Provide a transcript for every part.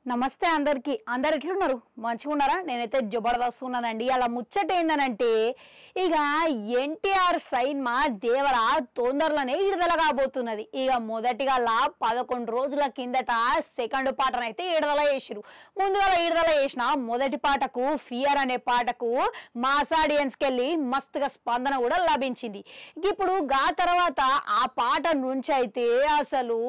నమస్తే అందరికి అందరు ఎట్లున్నారు మంచిగా ఉన్నారా నేనైతే జబర్దస్త్ ఉన్నానండి అలా ముచ్చట ఏందనంటే ఇక ఎన్టీఆర్ సినిమా దేవర తొందరలోనే విడుదల కాబోతున్నది ఇక మొదటిగా 11 రోజుల కిందట సెకండ్ పాటనైతే విడుదల చేసిరు ముందుగా విడుదల చేసిన మొదటి పాటకు ఫియర్ అనే పాటకు మాస్ ఆడియన్స్ కెళ్ళి మస్తుగా స్పందన కూడా లభించింది ఇప్పుడు గా తర్వాత ఆ పాట నుంచి అయితే అసలు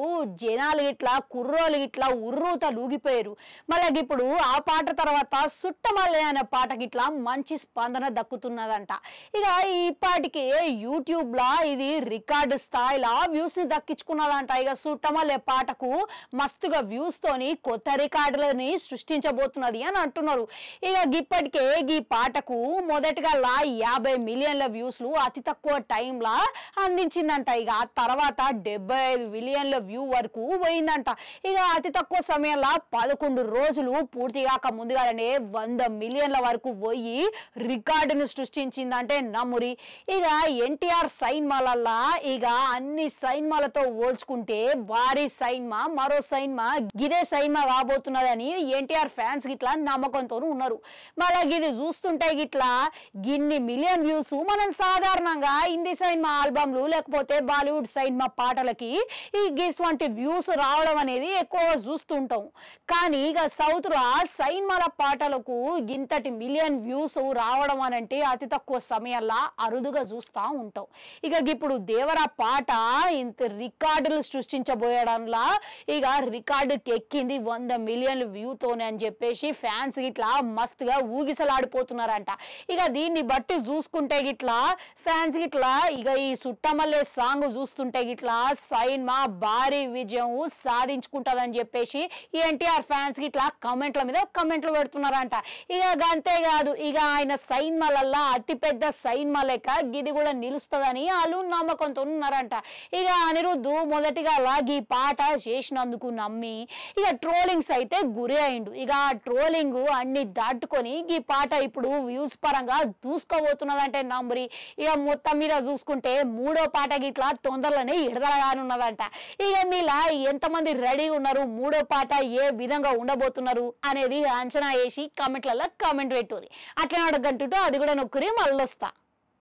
జనాలు ఇట్లా కుర్రోలు ఇట్లా ఉర్రూత లూగిపోయారు మళ్ళీ ఇప్పుడు ఆ పాట తర్వాత సుట్టమల్లె అనే పాటకి ఇట్లా మంచి స్పందన దక్కుతున్నదంట ఇక ఈ పాటికి యూట్యూబ్ లా ఇది రికార్డు స్థాయిలో వ్యూస్ ని దక్కించుకున్నదంట ఇక సుట్టమల్లె పాటకు మస్తుగా వ్యూస్ తోని కొత్త రికార్డులని సృష్టించబోతున్నది అని అంటున్నారు ఇక ఇప్పటికే ఈ పాటకు మొదటిగా 50 మిలియన్ల వ్యూస్లు అతి తక్కువ టైంలా అందించిందంట ఇక ఆ తర్వాత 75 మిలియన్ల వ్యూ వరకు పోయిందంట ఇక అతి తక్కువ సమయంలో 11 రోజులు పూర్తి కాక ముందుగానే 100 మిలియన్ల వరకు పోయి రికార్డును సృష్టించిందంటే నమ్మురి ఇక ఎన్టీఆర్ సినిమాలల్లా ఇక అన్ని సినిమాలతో పోల్చుకుంటే భారీ సినిమా మరో సినిమా గిదే సినిమా కాబోతున్నదని ఎన్టీఆర్ ఫ్యాన్స్ గిట్లా నమ్మకంతో ఉన్నారు మళ్ళీ ఇది చూస్తుంటే గిట్లా గిన్ని మిలియన్ వ్యూస్ మనం సాధారణంగా హిందీ సినిమా ఆల్బమ్లు లేకపోతే బాలీవుడ్ సినిమా పాటలకి ఈ ఇటువంటి వ్యూస్ రావడం అనేది ఎక్కువగా చూస్తుంటాం కానీ ఇక సౌత్ లో సినిమాల పాటలకు ఇంతటి మిలియన్ వ్యూస్ రావడం అనంటే అతి తక్కువ సమయంలో అరుదుగా చూస్తూ ఉంటాం ఇక ఇప్పుడు దేవర పాట ఇంత రికార్డులు సృష్టించబోయడంలా ఇక రికార్డుకి ఎక్కింది 100 మిలియన్ల వ్యూతోనే అని చెప్పేసి ఫ్యాన్స్ గిట్లా మస్తుగా ఊగిసలాడిపోతున్నారంట ఇక దీన్ని బట్టి చూసుకుంటే గిట్లా ఫ్యాన్స్ గిట్లా ఇక ఈ సుట్టమల్లె సాంగ్ చూస్తుంటే గిట్లా సినిమా భారీ విజయం సాధించుకుంటుందని చెప్పేసి ఎన్టీఆర్ ఫ్యాన్స్ గిట్లా కమెంట్ల మీద కమెంట్లు పెడుతున్నారంట ఇక అంతేకాదు ఇక ఆయన సినిమాలల్లా అతిపెద్ద సినిమా లెక్క గిది కూడా నిలుస్తుందని వాళ్ళు నమ్మకంతో ఉన్నారంట ఇక అనిరుద్ధు మొదటిగా ఈ పాట చేసినందుకు నమ్మి ఇక ట్రోలింగ్స్ అయితే గురి అయిండు ఇక ఆ ట్రోలింగ్ అన్ని దాటుకొని ఈ పాట ఇప్పుడు వ్యూస్ పరంగా దూసుకోబోతున్నదంటే నమ్మరి ఇక మొత్తం మీద చూసుకుంటే మూడో పాట గిట్లా తొందరలోనే విడుదలగానున్నదంట ఇక మీలా ఎంతమంది రెడీ ఉన్నారు మూడో పాట ఏ విధంగా ఉండబోతున్నారు అనేది అంచనా వేసి కామెంట్లలో కామెంట్ పెట్టుర్రి అట్లా అడగంటుంటే అది కూడా నొక్కురి మళ్ళొస్తా